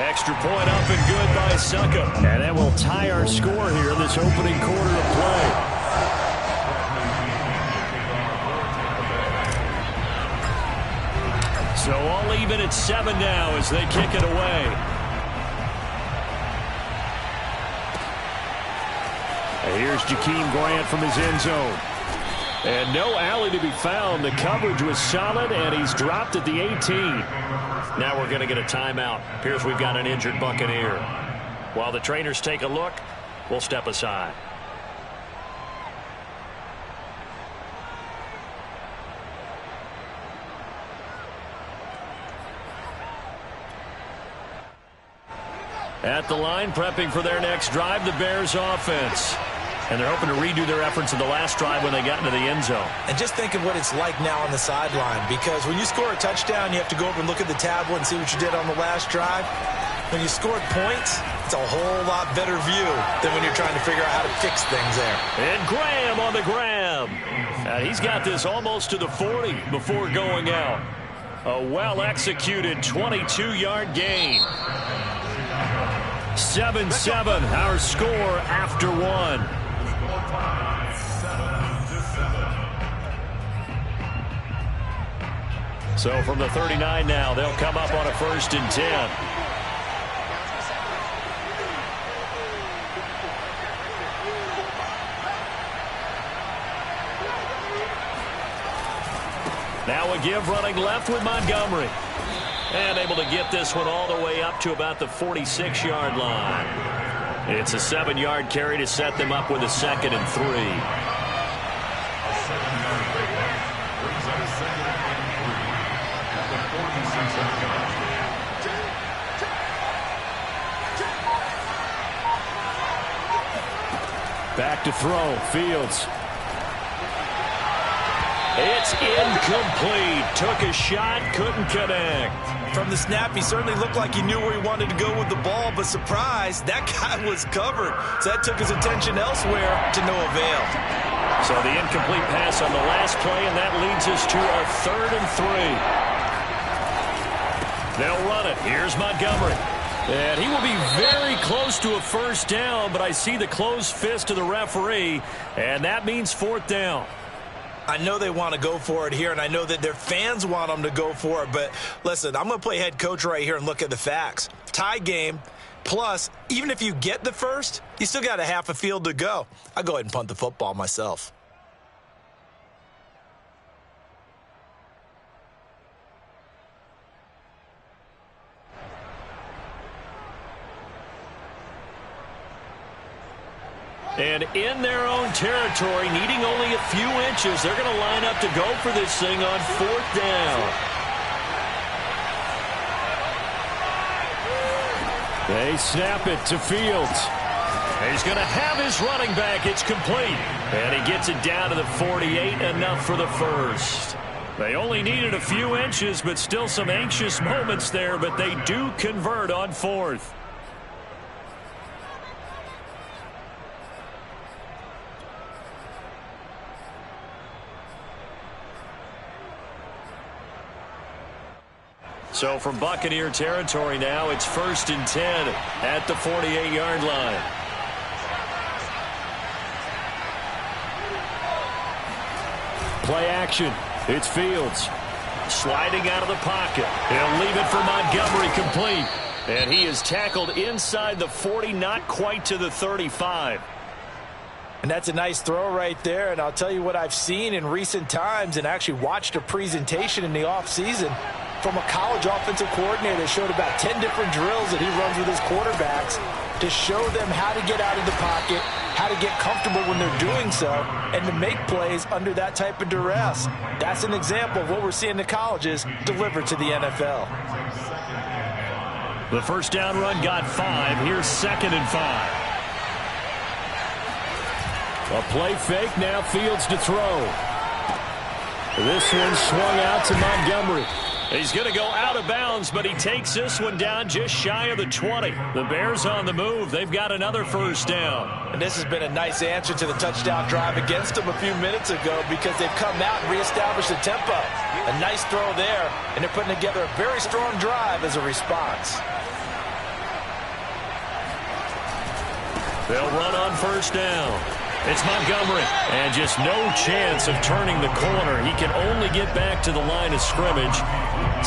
Extra point up and good by Suckup. And that will tie our score here in this opening quarter of play. So all even at 7 now as they kick it away. And here's Jakeem Grant from his end zone. And no alley to be found. The coverage was solid, and he's dropped at the 18. Now we're going to get a timeout. Appears we've got an injured Buccaneer. While the trainers take a look, we'll step aside. At the line, prepping for their next drive, the Bears offense. And they're hoping to redo their efforts in the last drive when they got into the end zone. And just think of what it's like now on the sideline, because when you score a touchdown, you have to go over and look at the tablet and see what you did on the last drive. When you scored points, it's a whole lot better view than when you're trying to figure out how to fix things there. And Graham on the grab. He's got this almost to the 40 before going out. A well-executed 22-yard gain. 7-7, our score after 1. So from the 39 now, they'll come up on a 1st and 10. Now a give running left with Montgomery. And able to get this one all the way up to about the 46-yard line. It's a 7-yard carry to set them up with a 2nd and 3. Back to throw. Fields. It's incomplete. Took a shot, couldn't connect. From the snap, he certainly looked like he knew where he wanted to go with the ball, but surprise, that guy was covered. So that took his attention elsewhere to no avail. So the incomplete pass on the last play, and that leads us to a 3rd and 3. They'll run it. Here's Montgomery. And he will be very close to a 1st down, but I see the closed fist of the referee, and that means 4th down. I know they want to go for it here, and I know that their fans want them to go for it, but listen, I'm going to play head coach right here and look at the facts. Tie game, plus, even if you get the 1st, you still got a half a field to go. I'll go ahead and punt the football myself. And in their own territory, needing only a few inches, they're going to line up to go for this thing on 4th down. They snap it to Fields. He's going to have his running back. It's complete. And he gets it down to the 48, enough for the 1st. They only needed a few inches, but still some anxious moments there, but they do convert on 4th. So from Buccaneer territory now, it's 1st and 10 at the 48-yard line. Play action. It's Fields. Sliding out of the pocket. He'll leave it for Montgomery, complete. And he is tackled inside the 40, not quite to the 35. And that's a nice throw right there. And I'll tell you what I've seen in recent times and actually watched a presentation in the offseason from a college offensive coordinator that showed about 10 different drills that he runs with his quarterbacks to show them how to get out of the pocket, how to get comfortable when they're doing so, and to make plays under that type of duress. That's an example of what we're seeing in colleges delivered to the NFL. The 1st down run got 5. Here's 2nd and 5. A play fake, now Fields to throw. This one swung out to Montgomery. He's going to go out of bounds, but he takes this one down just shy of the 20. The Bears on the move. They've got another 1st down. And this has been a nice answer to the touchdown drive against them a few minutes ago because they've come out and reestablished the tempo. A nice throw there, and they're putting together a very strong drive as a response. They'll run on first down. It's Montgomery. And just no chance of turning the corner. He can only get back to the line of scrimmage.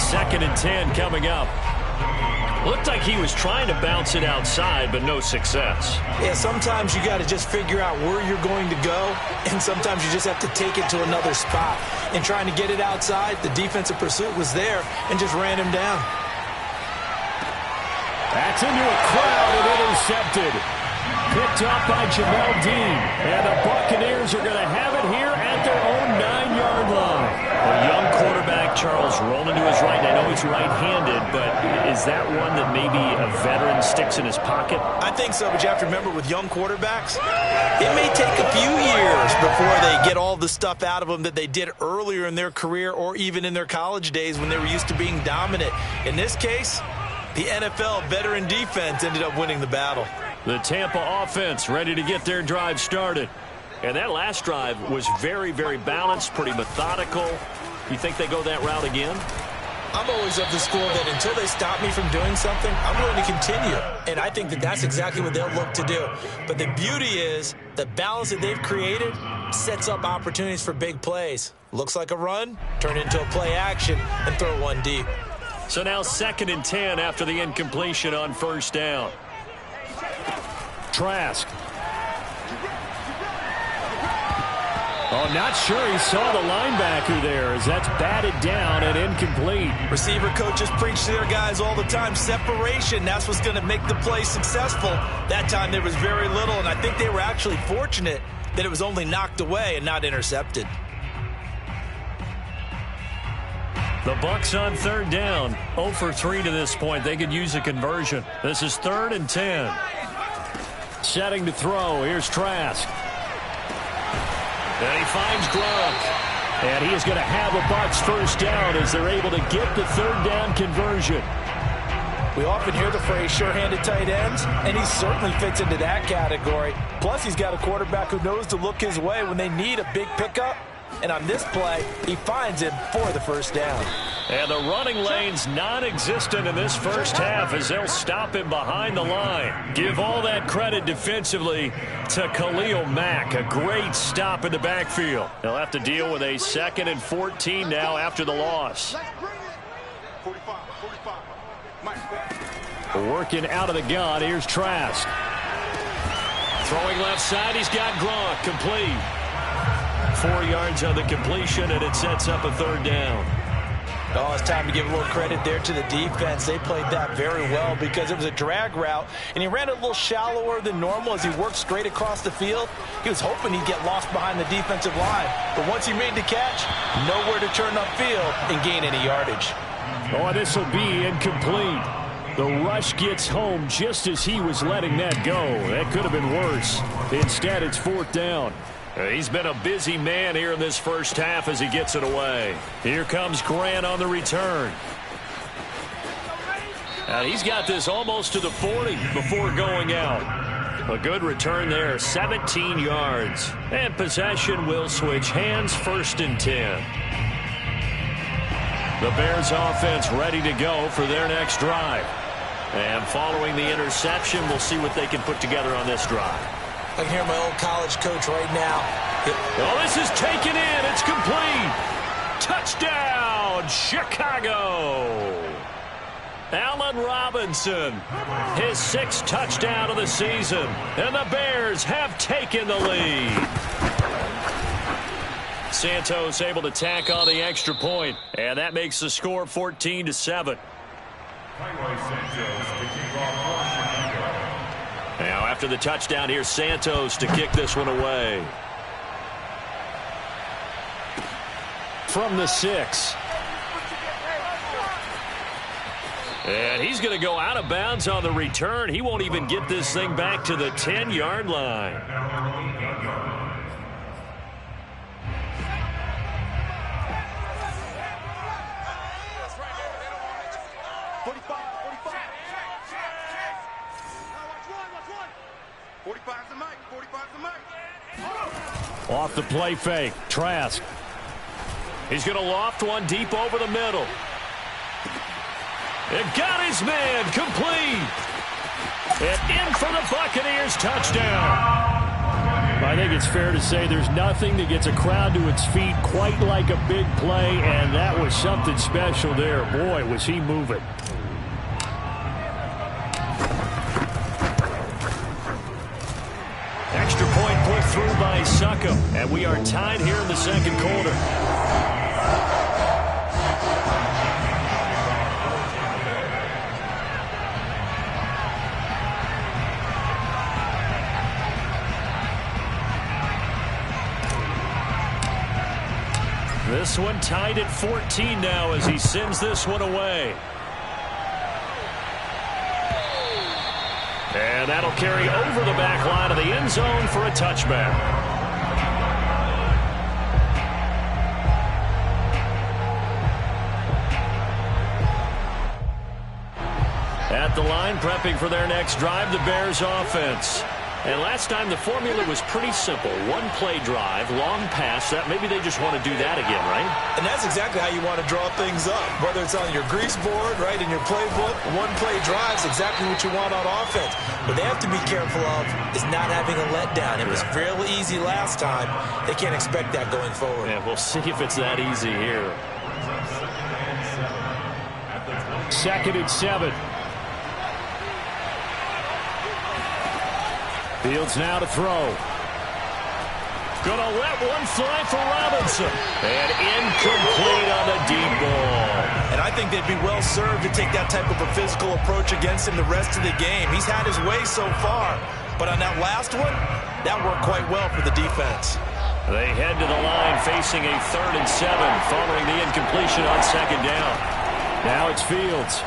2nd and 10 coming up. Looked like he was trying to bounce it outside, but no success. Yeah, sometimes you got to just figure out where you're going to go, and sometimes you just have to take it to another spot. And trying to get it outside, the defensive pursuit was there and just ran him down. That's into a crowd and intercepted. Picked up by Jamel Dean. And the Buccaneers are going to have it here at their own 9-yard line. A young quarterback, Charles, rolling to his right. I know he's right-handed, but is that one that maybe a veteran sticks in his pocket? I think so, but you have to remember with young quarterbacks, it may take a few years before they get all the stuff out of them that they did earlier in their career or even in their college days when they were used to being dominant. In this case, the NFL veteran defense ended up winning the battle. The Tampa offense ready to get their drive started. And that last drive was very, very balanced, pretty methodical. You think they go that route again? I'm always of the school that until they stop me from doing something, I'm willing to continue. And I think that that's exactly what they'll look to do. But the beauty is the balance that they've created sets up opportunities for big plays. Looks like a run, turn into a play action, and throw one deep. So now 2nd and 10 after the incompletion on first down. Trask. Oh, not sure he saw the linebacker there as that's batted down and incomplete. Receiver coaches preach to their guys all the time. Separation, that's what's going to make the play successful. That time there was very little, and I think they were actually fortunate that it was only knocked away and not intercepted. The Bucks on 3rd down. 0 for 3 to this point. They could use a conversion. This is 3rd and 10. Setting to throw. Here's Trask. And he finds Gronk. And he is going to have a Bucks first down as they're able to get the 3rd down conversion. We often hear the phrase sure-handed tight ends, and he certainly fits into that category. Plus, he's got a quarterback who knows to look his way when they need a big pickup. And on this play, he finds him for the first down. And the running lane's non-existent in this first half as they'll stop him behind the line. Give all that credit defensively to Khalil Mack. A great stop in the backfield. They'll have to deal with a 2nd and 14 now after the loss. Working out of the gun. Here's Trask. Throwing left side. He's got Gronk. Complete. 4 yards on the completion, and it sets up a 3rd down. Oh, it's time to give a little credit there to the defense. They played that very well because it was a drag route, and he ran it a little shallower than normal as he worked straight across the field. He was hoping he'd get lost behind the defensive line, but once he made the catch, nowhere to turn upfield and gain any yardage. Oh, this will be incomplete. The rush gets home just as he was letting that go. That could have been worse. Instead, it's 4th down. He's been a busy man here in this first half as he gets it away. Here comes Grant on the return. And he's got this almost to the 40 before going out. A good return there, 17 yards. And possession will switch hands, 1st and 10. The Bears offense ready to go for their next drive. And following the interception, we'll see what they can put together on this drive. I can hear my old college coach right now. Oh, this is taken in. It's complete. Touchdown, Chicago. Allen Robinson, his 6th touchdown of the season. And the Bears have taken the lead. Santos able to tack on the extra point. And that makes the score 14-7. Now, after the touchdown, here's Santos to kick this one away. From the 6. And he's going to go out of bounds on the return. He won't even get this thing back to the 10-yard line. Off the play fake, Trask. He's going to loft one deep over the middle. It got his man, complete. And in for the Buccaneers touchdown. I think it's fair to say there's nothing that gets a crowd to its feet quite like a big play, and that was something special there. Boy, was he moving. Extra point put through by Succop, and we are tied here in the second quarter. This one tied at 14 now as he sends this one away. And that'll carry over the back line of the end zone for a touchback. At the line, prepping for their next drive, the Bears offense. And last time the formula was pretty simple. One play drive, long pass. That maybe they just want to do that again, right? And that's exactly how you want to draw things up. Whether it's on your grease board, right, in your playbook, one play drive is exactly what you want on offense. What they have to be careful of is not having a letdown. It was fairly easy last time. They can't expect that going forward. Yeah, we'll see if it's that easy here. 2nd and 7. Fields now to throw. Gonna let one fly for Robinson. And incomplete on the deep ball. And I think they'd be well served to take that type of a physical approach against him the rest of the game. He's had his way so far. But on that last one, that worked quite well for the defense. They head to the line facing a 3rd and 7 following the incompletion on 2nd down. Now it's Fields.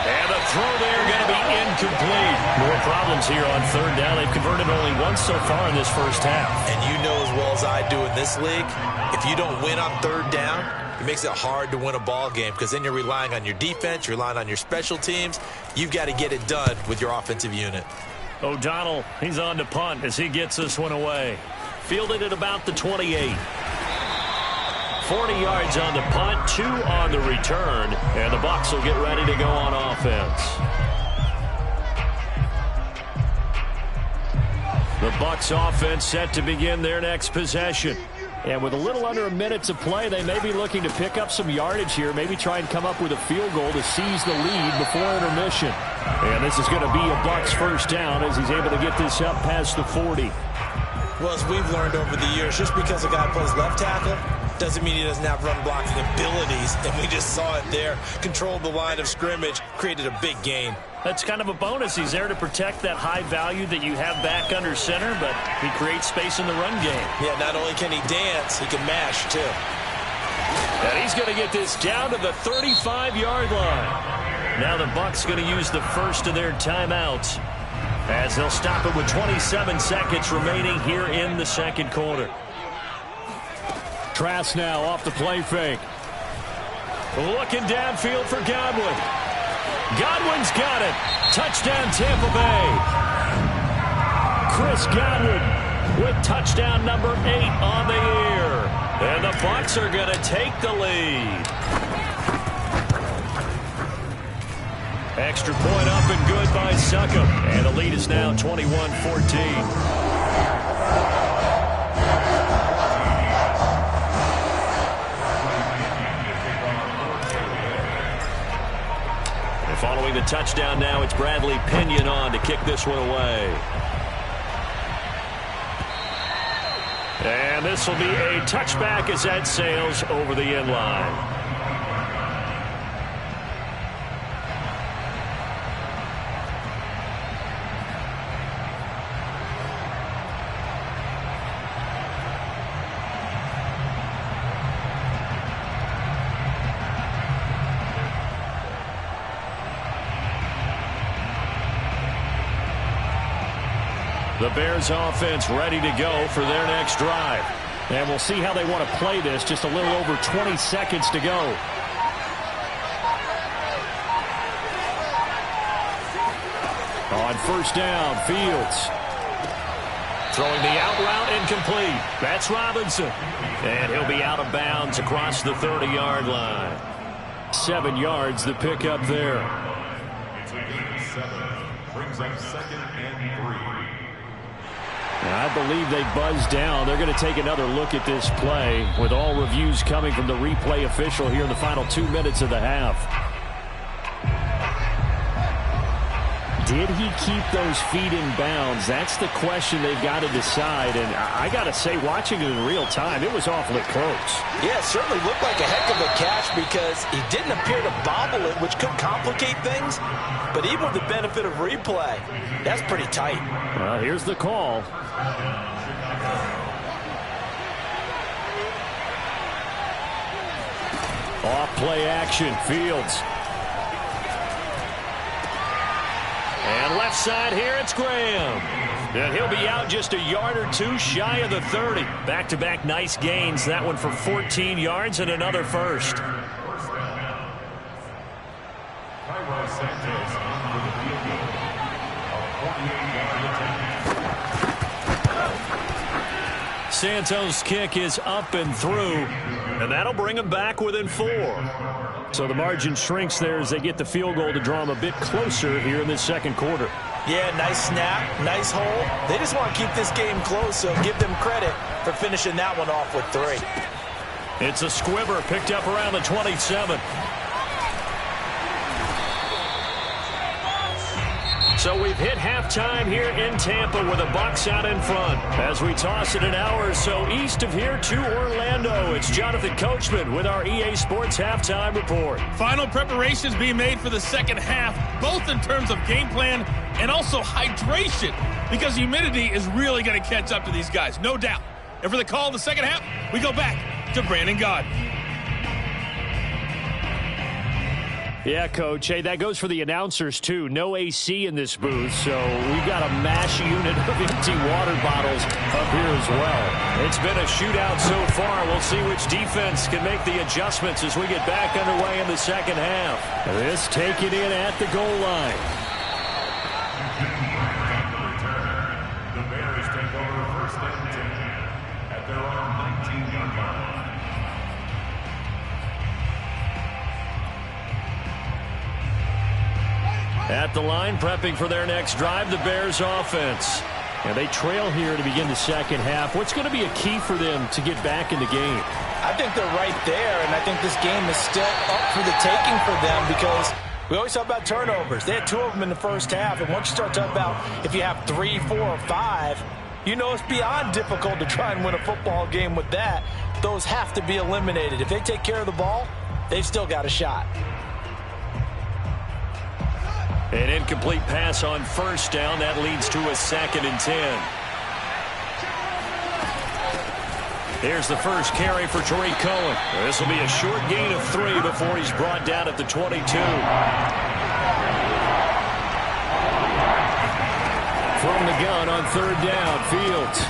And the throw there going to be incomplete. More problems here on 3rd down. They've converted only once so far in this first half. And you know as well as I do in this league, if you don't win on 3rd down, it makes it hard to win a ball game because then you're relying on your defense, you're relying on your special teams. You've got to get it done with your offensive unit. O'Donnell, he's on to punt as he gets this one away. Fielded at about the 28. 40 yards on the punt, 2 on the return, and the Bucs will get ready to go on offense. The Bucs offense set to begin their next possession. And with a little under a minute to play, they may be looking to pick up some yardage here, maybe try and come up with a field goal to seize the lead before intermission. And this is going to be a Bucs first down as he's able to get this up past the 40. Well, as we've learned over the years, just because a guy plays left tackle doesn't mean he doesn't have run blocking abilities, and we just saw it there. Controlled the line of scrimmage, created a big gain. That's kind of a bonus. He's there to protect that high value that you have back under center, but he creates space in the run game. Yeah, not only can he dance, he can mash, too. And he's going to get this down to the 35-yard line. Now the Bucs going to use the first of their timeouts as they'll stop it with 27 seconds remaining here in the second quarter. Trask now off the play fake. Looking downfield for Godwin. Godwin's got it. Touchdown Tampa Bay. Chris Godwin with touchdown number 8 on the year. And the Bucs are going to take the lead. Extra point up and good by Succop. And the lead is now 21-14. Following the touchdown now, it's Bradley Pinion on to kick this one away. And this will be a touchback as that sails over the end line. The Bears offense ready to go for their next drive. And we'll see how they want to play this. Just a little over 20 seconds to go. On first down, Fields. Throwing the out route incomplete. That's Robinson. And he'll be out of bounds across the 30-yard line. 7 yards the pickup there. Brings up 2nd and 3. I believe they buzzed down. They're going to take another look at this play with all reviews coming from the replay official here in the final 2 minutes of the half. Did he keep those feet in bounds? That's the question they've got to decide. And I got to say, watching it in real time, it was awfully close. Yeah, it certainly looked like a heck of a catch because he didn't appear to bobble it, which could complicate things. But even with the benefit of replay, that's pretty tight. Well, here's the call. Off play action, Fields. And left side here, it's Graham. And he'll be out just a yard or two shy of the 30. Back-to-back nice gains. That one for 14 yards and another first. Santos' kick is up and through, and that'll bring him back within 4. So the margin shrinks there as they get the field goal to draw them a bit closer here in this second quarter. Yeah, nice snap, nice hold. They just want to keep this game close, so give them credit for finishing that one off with 3. It's a squibber picked up around the 27. So we've hit halftime here in Tampa with the Bucks out in front. As we toss it an hour or so east of here to Orlando, it's Jonathan Coachman with our EA Sports Halftime Report. Final preparations being made for the second half, both in terms of game plan and also hydration, because humidity is really going to catch up to these guys, no doubt. And for the call of the second half, we go back to Brandon Gaudin. Yeah, Coach. Hey, that goes for the announcers, too. No AC in this booth, so we've got a mash unit of empty water bottles up here as well. It's been a shootout so far. We'll see which defense can make the adjustments as we get back underway in the second half. This taken in at the goal line. The Bears take over 1st and 10 at their own 19-yard line. At the line, prepping for their next drive, the Bears offense. And they trail here to begin the second half. What's going to be a key for them to get back in the game? I think they're right there, and I think this game is still up for the taking for them because we always talk about turnovers. They had 2 of them in the first half, and once you start talking about if you have 3, 4, or 5, you know it's beyond difficult to try and win a football game with that. Those have to be eliminated. If they take care of the ball, they've still got a shot. An incomplete pass on first down. That leads to a 2nd and 10. Here's the first carry for Tariq Cohen. This will be a short gain of 3 before he's brought down at the 22. From the gun on 3rd down, Fields.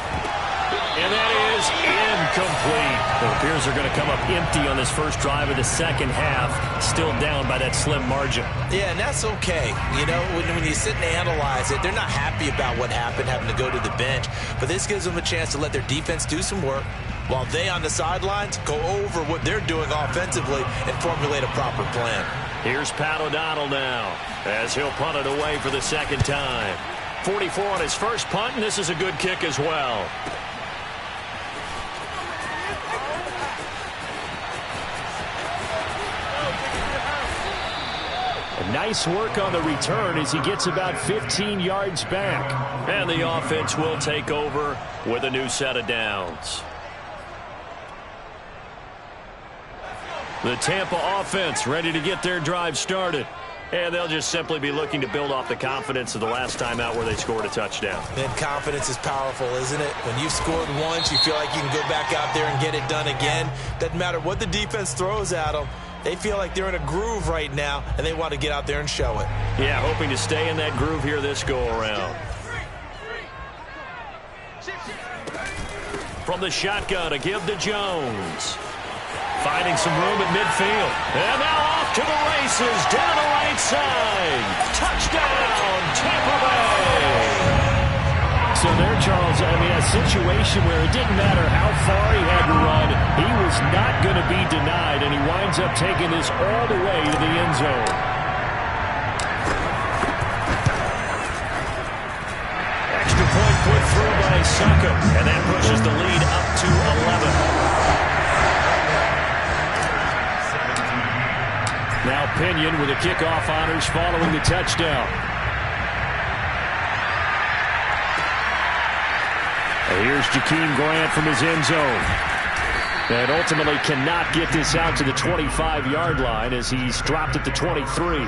And that is incomplete. It appears they're going to come up empty on this first drive of the second half. Still down by that slim margin. Yeah, and that's okay. You know, when you sit and analyze it, they're not happy about what happened, having to go to the bench. But this gives them a chance to let their defense do some work while they on the sidelines go over what they're doing offensively and formulate a proper plan. Here's Pat O'Donnell now as he'll punt it away for the second time. 44 on his first punt, and this is a good kick as well. Nice work on the return as he gets about 15 yards back. And the offense will take over with a new set of downs. The Tampa offense ready to get their drive started. And they'll just simply be looking to build off the confidence of the last time out where they scored a touchdown. And confidence is powerful, isn't it? When you've scored once, you feel like you can go back out there and get it done again. Doesn't matter what the defense throws at them. They feel like they're in a groove right now, and they want to get out there and show it. Yeah, hoping to stay in that groove here this go-around. From the shotgun, a give to Jones. Finding some room at midfield. And now off to the races, down the right side. Touchdown, Tampa Bay. So there, Charles, I mean, a situation where it didn't matter how far he had to run, he was not going to be denied, and he winds up taking this all the way to the end zone. away Succop, and that pushes the lead up to 11. Now Pinion with the kickoff honors following the touchdown. And here's Jakeem Grant from his end zone. And ultimately cannot get this out to the 25-yard line as he's dropped at the 23.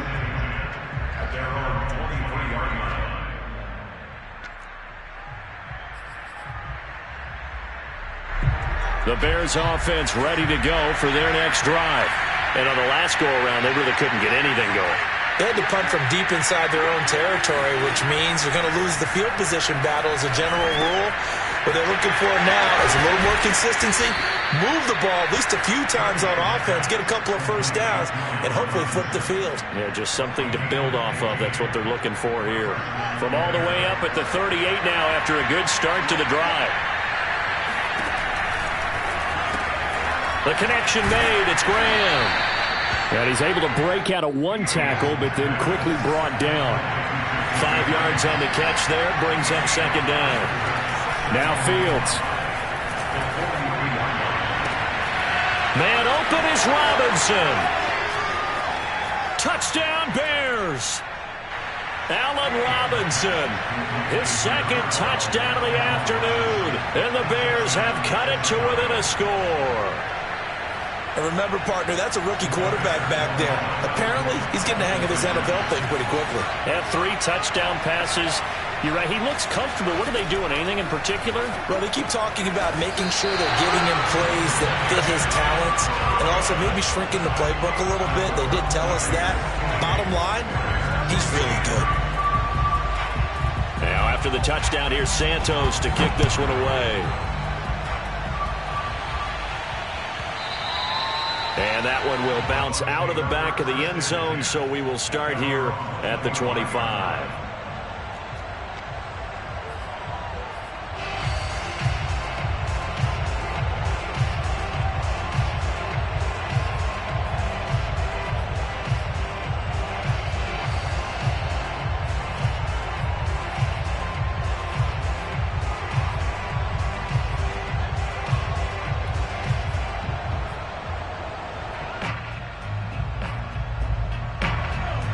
The Bears offense ready to go for their next drive. And on the last go-around, they really couldn't get anything going. They had to punt from deep inside their own territory, which means they're going to lose the field position battle as a general rule. What they're looking for now is a little more consistency, move the ball at least a few times on offense, get a couple of first downs, and hopefully flip the field. Yeah, just something to build off of. That's what they're looking for here. From all the way up at the 38 now after a good start to the drive. The connection made. It's Graham. And he's able to break out of one tackle, but then quickly brought down. 5 yards on the catch there. Brings up second down. Now Fields. Man open is Robinson. Touchdown Bears. Allen Robinson. His second touchdown of the afternoon. And the Bears have cut it to within a score. And remember, partner, that's a rookie quarterback back there. Apparently, he's getting the hang of this NFL thing pretty quickly. Have 3 touchdown passes. You're right, he looks comfortable. What are they doing? Anything in particular? Well, they keep talking about making sure they're giving him plays that fit his talents and also maybe shrinking the playbook a little bit. They did tell us that. Bottom line, he's really good. Now, after the touchdown, here's Santos to kick this one away. And that one will bounce out of the back of the end zone, so we will start here at the 25.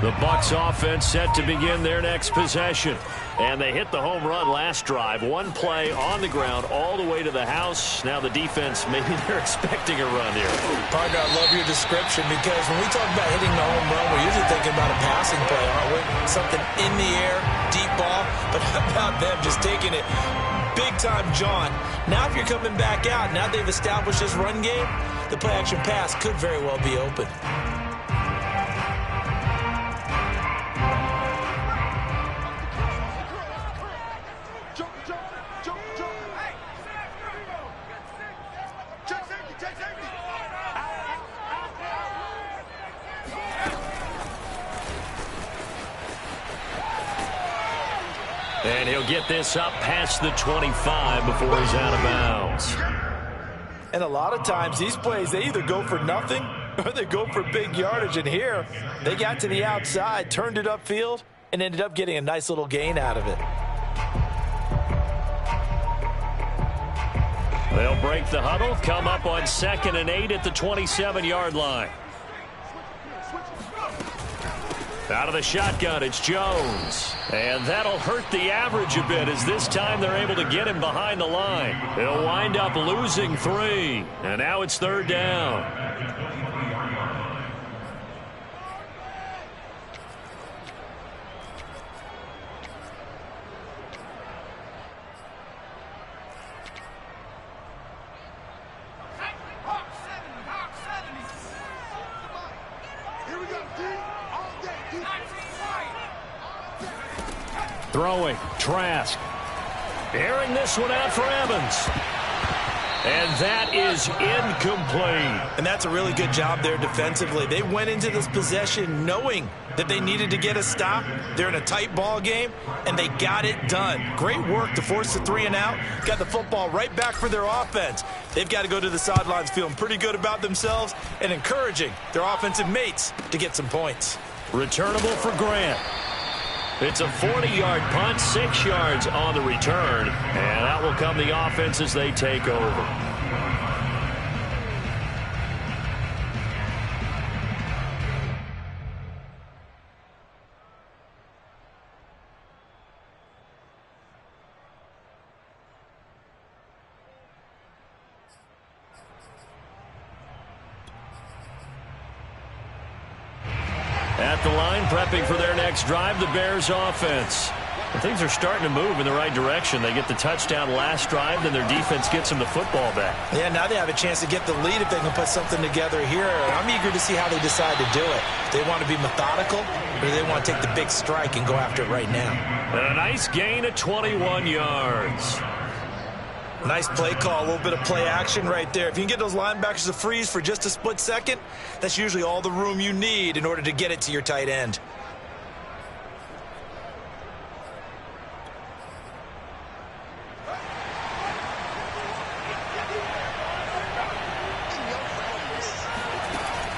The Bucks offense set to begin their next possession. And they hit the home run last drive. One play on the ground all the way to the house. Now the defense, maybe they're expecting a run here. Partner, I love your description because when we talk about hitting the home run, we're usually thinking about a passing play, aren't we? Something in the air, deep ball. But how about them just taking it big-time jaunt? Now if you're coming back out, now they've established this run game, the play-action pass could very well be open. And he'll get this up past the 25 before he's out of bounds. And a lot of times these plays, they either go for nothing or they go for big yardage. And here, they got to the outside, turned it upfield, and ended up getting a nice little gain out of it. They'll break the huddle, come up on 2nd and 8 at the 27-yard line. Out of the shotgun, it's Jones. And that'll hurt the average a bit as this time they're able to get him behind the line. He'll wind up losing 3. And now it's 3rd down. Throwing, Trask. Airing this one out for Evans. And that is incomplete. And that's a really good job there defensively. They went into this possession knowing that they needed to get a stop. They're in a tight ball game, and they got it done. Great work to force the 3 and out. Got the football right back for their offense. They've got to go to the sidelines feeling pretty good about themselves and encouraging their offensive mates to get some points. Returnable for Grant. It's a 40-yard punt, 6 yards on the return, and that will come the offense as they take over. At the line, prepping for their next drive, the Bears offense. And things are starting to move in the right direction. They get the touchdown last drive, then their defense gets them the football back. Yeah, now they have a chance to get the lead if they can put something together here. I'm eager to see how they decide to do it. Do they want to be methodical, or do they want to take the big strike and go after it right now? And a nice gain of 21 yards. Nice play call, a little bit of play action right there. If you can get those linebackers to freeze for just a split second, that's usually all the room you need in order to get it to your tight end.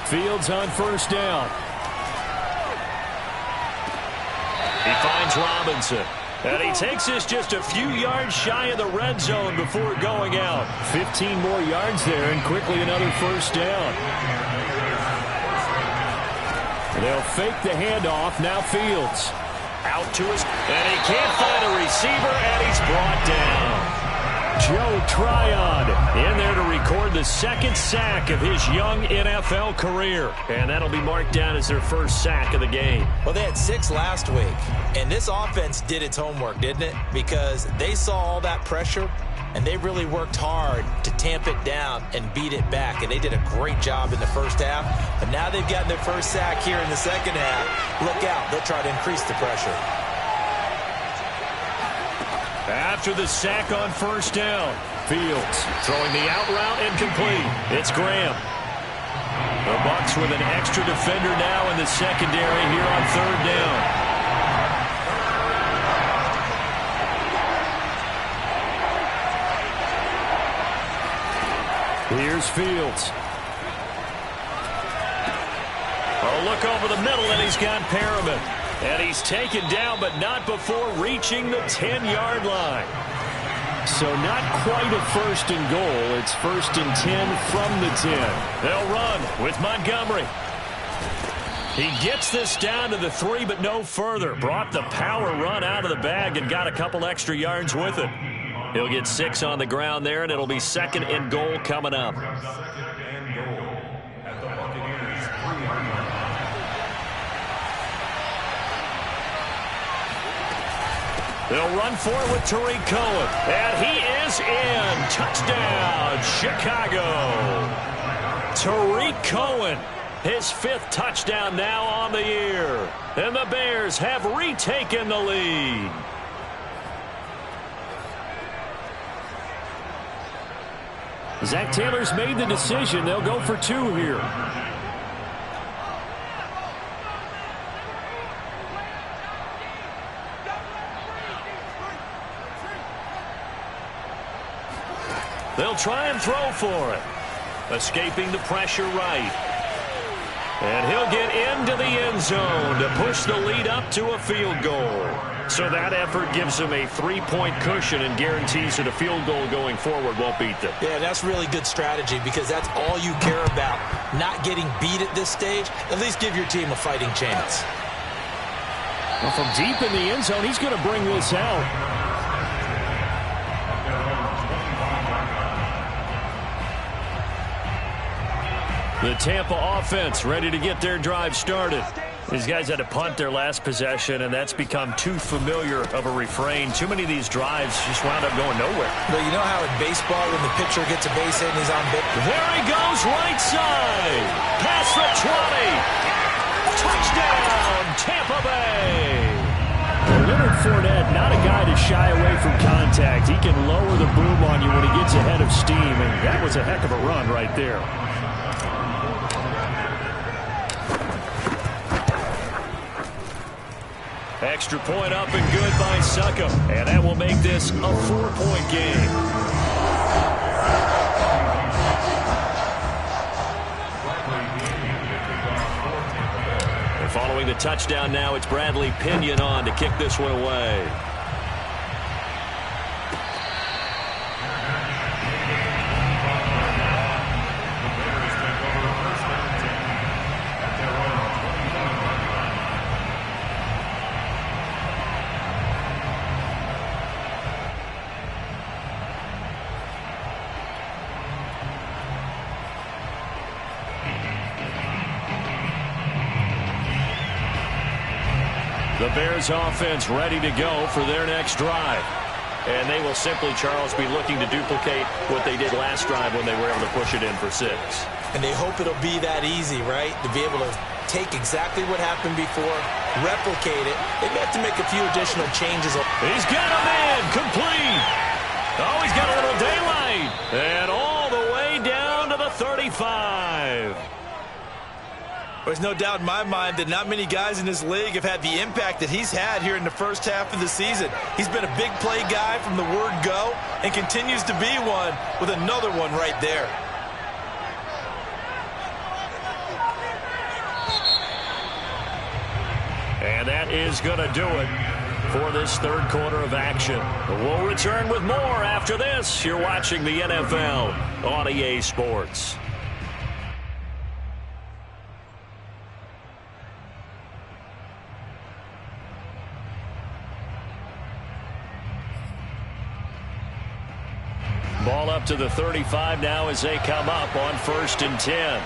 Fields on first down. He finds Robinson. And he takes this just a few yards shy of the red zone before going out. 15 more yards there, and quickly another first down. And they'll fake the handoff. Now Fields. Out to his... And he can't find a receiver, and he's brought down. Joe Tryon in there to record the second sack of his young NFL career. And that'll be marked down as their first sack of the game. Well, they had 6 last week. And this offense did its homework, didn't it? Because they saw all that pressure, and they really worked hard to tamp it down and beat it back. And they did a great job in the first half. But now they've gotten their first sack here in the second half. Look out. They'll try to increase the pressure. After the sack on first down, Fields throwing the out route incomplete. It's Graham. The Bucks with an extra defender now in the secondary here on third down. Here's Fields. A look over the middle, and he's got Perriman. And he's taken down, but not before reaching the 10-yard line. So not quite a first and goal. It's first and 10 from the 10. They'll run with Montgomery. He gets this down to the 3, but no further. Brought the power run out of the bag and got a couple extra yards with it. He'll get 6 on the ground there, and it'll be second and goal coming up. They'll run for it with Tariq Cohen. And he is in. Touchdown, Chicago. Tariq Cohen, his 5th touchdown now on the year. And the Bears have retaken the lead. Zach Taylor's made the decision. They'll go for 2 here. They'll try and throw for it. Escaping the pressure right. And he'll get into the end zone to push the lead up to a field goal. So that effort gives them a 3-point cushion and guarantees that a field goal going forward won't beat them. Yeah, that's really good strategy because that's all you care about. Not getting beat at this stage. At least give your team a fighting chance. Well, from deep in the end zone, he's going to bring this out. The Tampa offense ready to get their drive started. These guys had to punt their last possession, and that's become too familiar of a refrain. Too many of these drives just wound up going nowhere. But you know how in baseball when the pitcher gets a base hit and he's on base? There he goes, right side. Past the 20. Touchdown, Tampa Bay. Leonard Fournette, not a guy to shy away from contact. He can lower the boom on you when he gets ahead of steam, and that was a heck of a run right there. Extra point up and good by Succop. And that will make this a 4-point game. And following the touchdown now. It's Bradley Pinion on to kick this one away. The Bears offense ready to go for their next drive. And they will simply, Charles, be looking to duplicate what they did last drive when they were able to push it in for 6. And they hope it'll be that easy, right? To be able to take exactly what happened before, replicate it. They may have to make a few additional changes. He's got him in, complete. Oh, he's got a little daylight. And all the way down to the 35. There's no doubt in my mind that not many guys in this league have had the impact that he's had here in the first half of the season. He's been a big play guy from the word go and continues to be one with another one right there. And that is going to do it for this third quarter of action. We'll return with more after this. You're watching the NFL on EA Sports. Ball up to the 35 now as they come up on 1st and 10.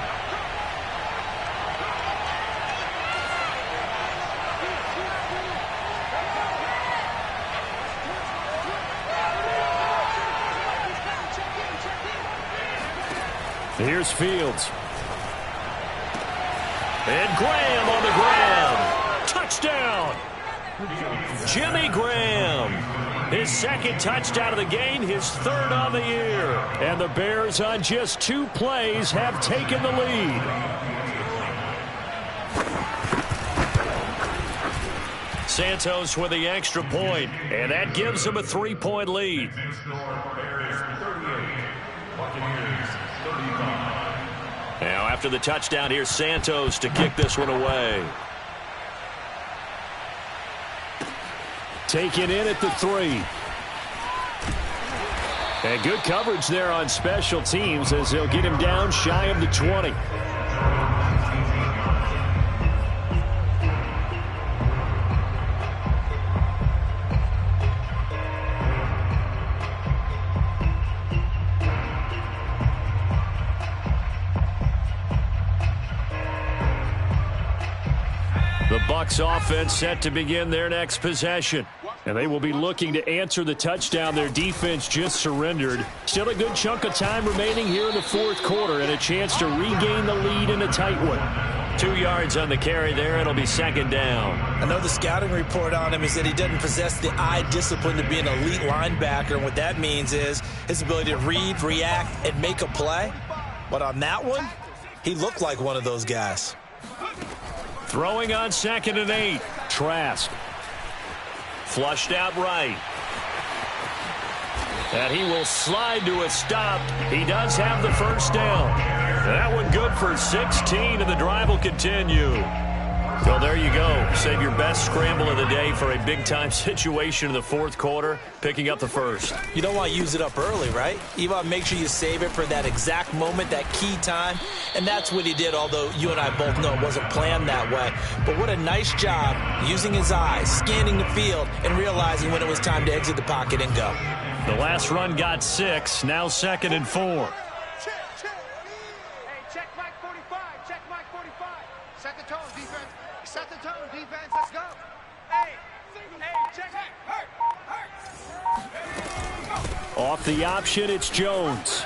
Here's Fields. And Graham on the ground. Touchdown! Jimmy Graham. His second touchdown of the game, his third on the year. And the Bears on just 2 plays have taken the lead. Santos with the extra point, and that gives them a 3-point lead. Now after the touchdown, here's Santos to kick this one away. Taken in at the 3. And good coverage there on special teams as they'll get him down shy of the 20. The Bucks offense set to begin their next possession. And they will be looking to answer the touchdown their defense just surrendered. Still a good chunk of time remaining here in the fourth quarter and a chance to regain the lead in a tight one. 2 yards on the carry there. It'll be 2nd down. I know the scouting report on him is that he doesn't possess the eye discipline to be an elite linebacker. And what that means is his ability to read, react, and make a play. But on that one, he looked like one of those guys. Throwing on 2nd and 8. Trask. Flushed out right. And he will slide to a stop. He does have the first down. That one good for 16, and the drive will continue. Well, there you go. Save your best scramble of the day for a big-time situation in the fourth quarter, picking up the first. You don't want to use it up early, right? You want to make sure you save it for that exact moment, that key time. And that's what he did, although you and I both know it wasn't planned that way. But what a nice job using his eyes, scanning the field, and realizing when it was time to exit the pocket and go. The last run got 6, now 2nd and 4. Off the option, it's Jones.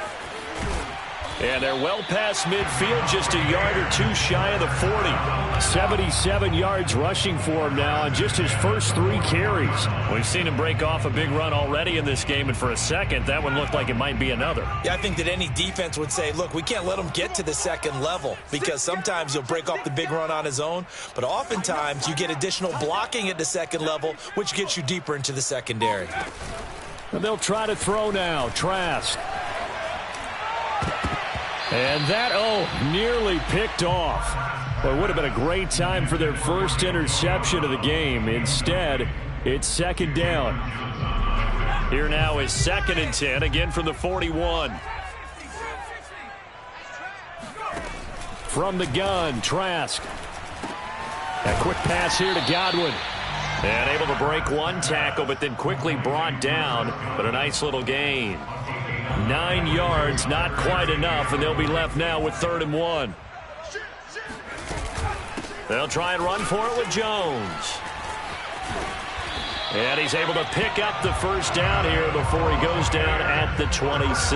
And they're well past midfield, just a yard or 2 shy of the 40. 77 yards rushing for him now on just his first 3 carries. We've seen him break off a big run already in this game, and for a second, that one looked like it might be another. Yeah, I think that any defense would say, look, we can't let him get to the second level, because sometimes he'll break off the big run on his own, but oftentimes you get additional blocking at the second level, which gets you deeper into the secondary. And they'll try to throw now. Trask. And that, nearly picked off. Well, it would have been a great time for their first interception of the game. Instead, it's second down. Here now is 2nd and 10, again from the 41. From the gun, Trask. A quick pass here to Godwin. And able to break one tackle, but then quickly brought down. But a nice little gain. 9 yards, not quite enough, and they'll be left now with 3rd and 1. They'll try and run for it with Jones. And he's able to pick up the first down here before he goes down at the 26.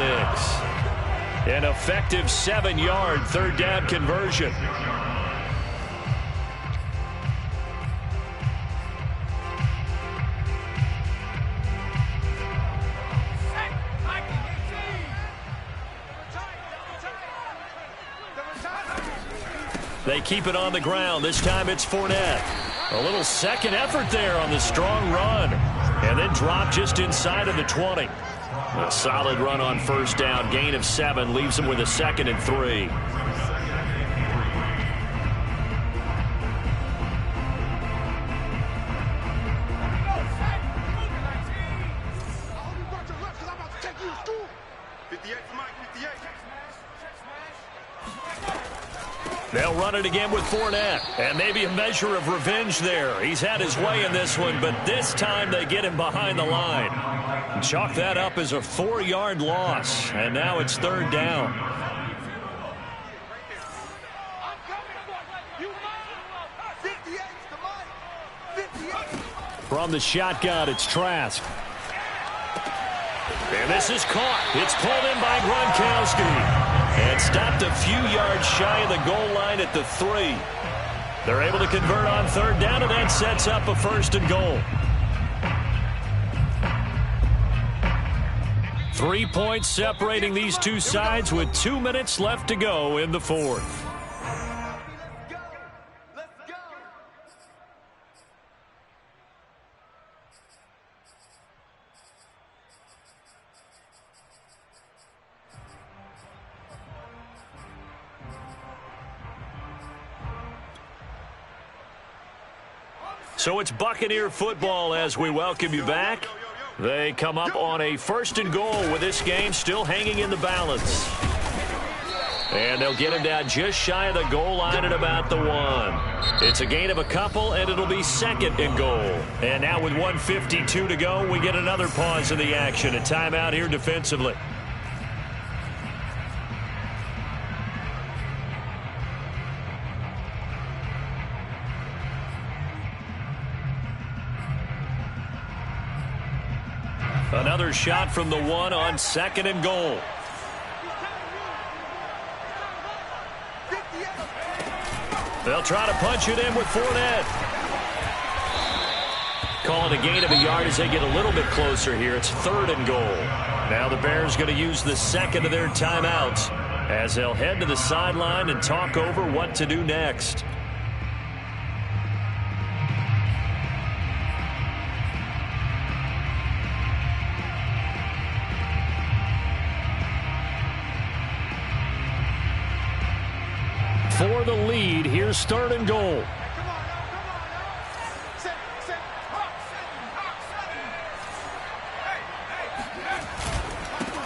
An effective 7-yard 3rd down conversion. They keep it on the ground. This time it's Fournette. A little second effort there on the strong run. And then drop just inside of the 20. A solid run on 1st down. Gain of 7 leaves them with a 2nd and 3. They'll run it again with Fournette. And maybe a measure of revenge there. He's had his way in this one, but this time they get him behind the line. Chalk that up as a 4-yard loss. And now it's 3rd down. From the shotgun, it's Trask. And this is caught. It's pulled in by Gronkowski. And stopped a few yards shy of the goal line at the 3. They're able to convert on 3rd down, and that sets up a 1st and goal. 3 points separating these two sides with 2 minutes left to go in the 4th. So it's Buccaneer football as we welcome you back. They come up on a 1st and goal with this game still hanging in the balance. And they'll get him down just shy of the goal line at about the 1. It's a gain of a couple, and it'll be 2nd and goal. And now with 1:52 to go, we get another pause in the action. A timeout here defensively. Another shot from the 1 on 2nd and goal. They'll try to punch it in with Fournette. Calling a gain of a yard as they get a little bit closer here. It's 3rd and goal. Now the Bears going to use the 2nd of their timeouts as they'll head to the sideline and talk over what to do next. For the lead, here's 3rd and goal.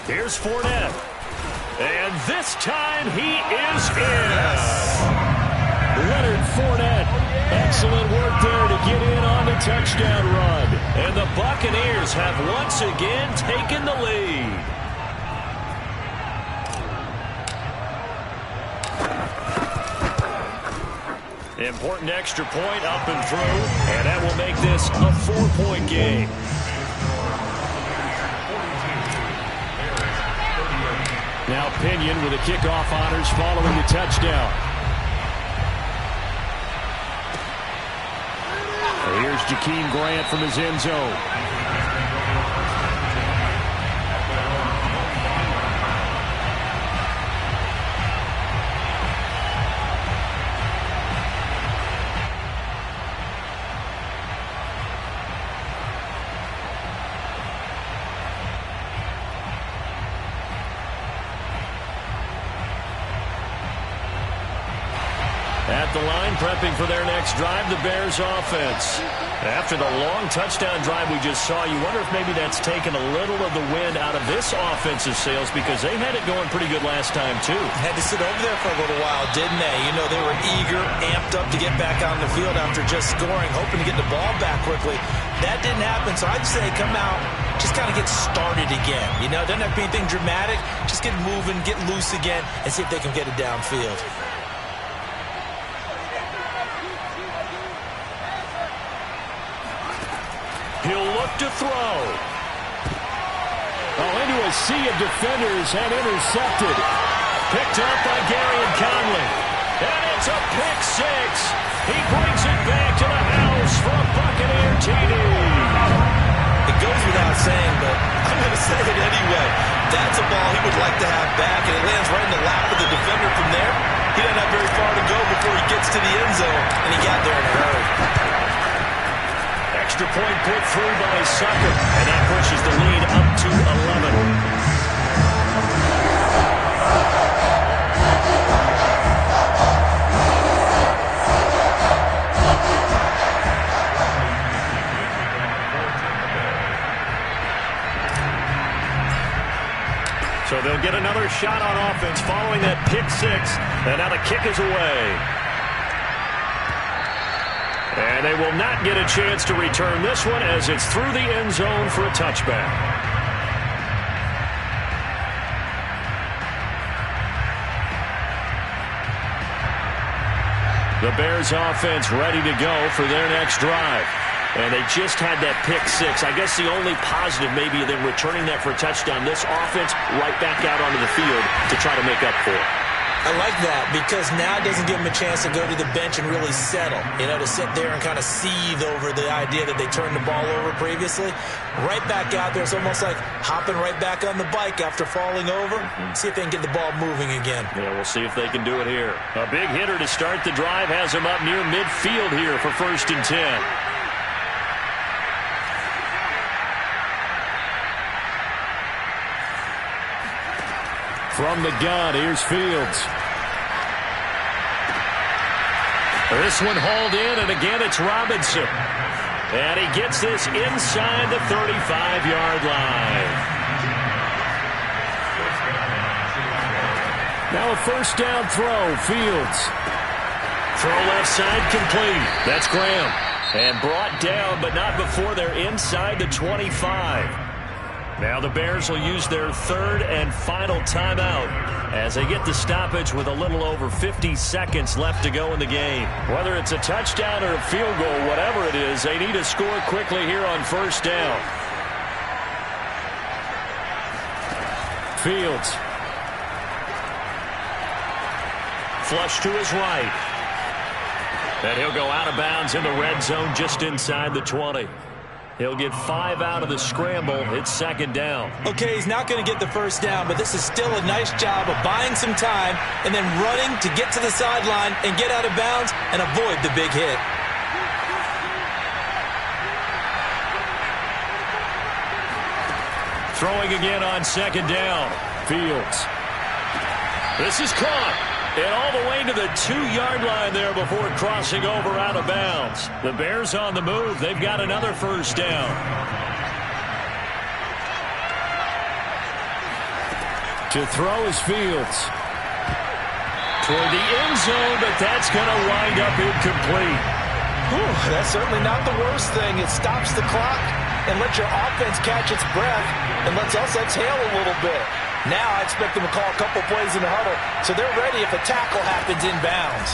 Here's Fournette. And this time he is in. Leonard Fournette. Excellent work there to get in on the touchdown run. And the Buccaneers have once again taken the lead. Important extra point up and through, and that will make this a 4-point game. Now Pinion with the kickoff honors following the touchdown. Here's Jakeem Grant from his end zone. At the line, prepping for their next drive, the Bears offense. After the long touchdown drive we just saw, you wonder if maybe that's taken a little of the wind out of this offensive sails, because they had it going pretty good last time, too. Had to sit over there for a little while, didn't they? You know, they were eager, amped up to get back on the field after just scoring, hoping to get the ball back quickly. That didn't happen, so I'd say come out, just kind of get started again. You know, it doesn't have to be anything dramatic. Just get moving, get loose again, and see if they can get it downfield. He'll look to throw. Oh, into a sea of defenders and intercepted. Picked up by Gary and Conley. And it's a pick six. He brings it back to the house for a Buccaneer TD. It goes without saying, but I'm going to say it anyway. That's a ball he would like to have back, and it lands right in the lap of the defender from there. He doesn't have very far to go before he gets to the end zone, and he got there in a hurry. Extra point put through by Sucker, and that pushes the lead up to 11. So they'll get another shot on offense following that pick six, and now the kick is away. And they will not get a chance to return this one as it's through the end zone for a touchback. The Bears offense ready to go for their next drive. And they just had that pick six. I guess the only positive maybe of them returning that for a touchdown. This offense right back out onto the field to try to make up for it. I like that because now it doesn't give them a chance to go to the bench and really settle. You know, to sit there and kind of seethe over the idea that they turned the ball over previously. Right back out there. It's almost like hopping right back on the bike after falling over. See if they can get the ball moving again. Yeah, we'll see if they can do it here. A big hitter to start the drive has him up near midfield here for 1st and 10. From the gun, here's Fields. This one hauled in, and again it's Robinson. And he gets this inside the 35-yard line. Now a 1st down throw, Fields. Throw left side complete. That's Graham. And brought down, but not before they're inside the 25. Now the Bears will use their 3rd and final timeout as they get the stoppage with a little over 50 seconds left to go in the game. Whether it's a touchdown or a field goal, whatever it is, they need to score quickly here on 1st down. Fields. Flush to his right. And he'll go out of bounds in the red zone just inside the 20. He'll get 5 out of the scramble. It's 2nd down. Okay, he's not going to get the 1st down, but this is still a nice job of buying some time and then running to get to the sideline and get out of bounds and avoid the big hit. Throwing again on 2nd down. Fields. This is caught. And all the way to the 2-yard line there before crossing over out of bounds. The Bears on the move. They've got another 1st down. To throw is Fields. Toward the end zone, but that's going to wind up incomplete. Whew, that's certainly not the worst thing. It stops the clock and lets your offense catch its breath and lets us exhale a little bit. Now I expect them to call a couple plays in the huddle, so they're ready if a tackle happens inbounds.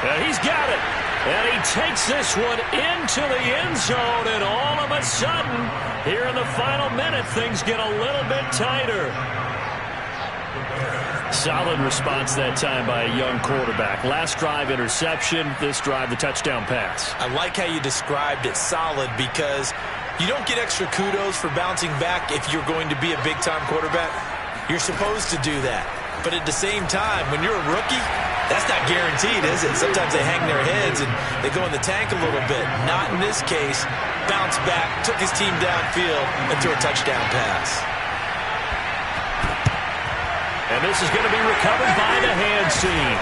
And he's got it. And he takes this one into the end zone, and all of a sudden, here in the final minute, things get a little bit tighter. Solid response that time by a young quarterback. Last drive, interception. This drive, the touchdown pass. I like how you described it, solid, because you don't get extra kudos for bouncing back if you're going to be a big-time quarterback. You're supposed to do that. But at the same time, when you're a rookie, that's not guaranteed, is it? Sometimes they hang their heads and they go in the tank a little bit. Not in this case. Bounced back, took his team downfield, and threw a touchdown pass. And this is going to be recovered by the hand seam.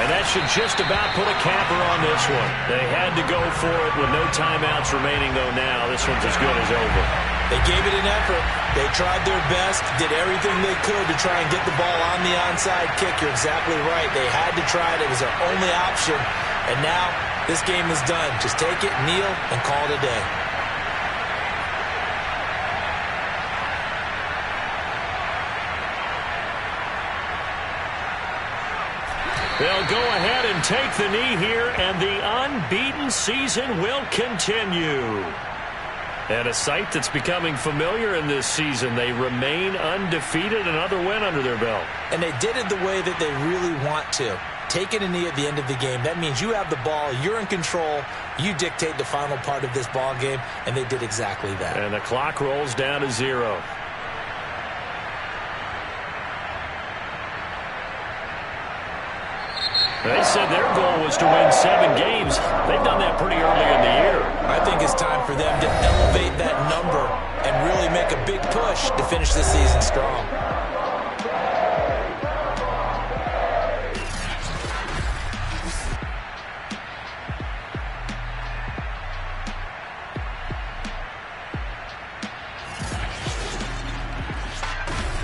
And that should just about put a capper on this one. They had to go for it with no timeouts remaining, though now. This one's as good as over. They gave it an effort. They tried their best, did everything they could to try and get the ball on the onside kick. You're exactly right. They had to try it. It was their only option. And now this game is done. Just take it, kneel, and call it a day. They'll go ahead and take the knee here, and the unbeaten season will continue. And a sight that's becoming familiar in this season. They remain undefeated, another win under their belt. And they did it the way that they really want to. Taking a knee at the end of the game, that means you have the ball, you're in control, you dictate the final part of this ball game, and they did exactly that. And the clock rolls down to 0. They said their goal was to win 7 games. They've done that pretty early in the year. I think it's time for them to elevate that number and really make a big push to finish the season strong.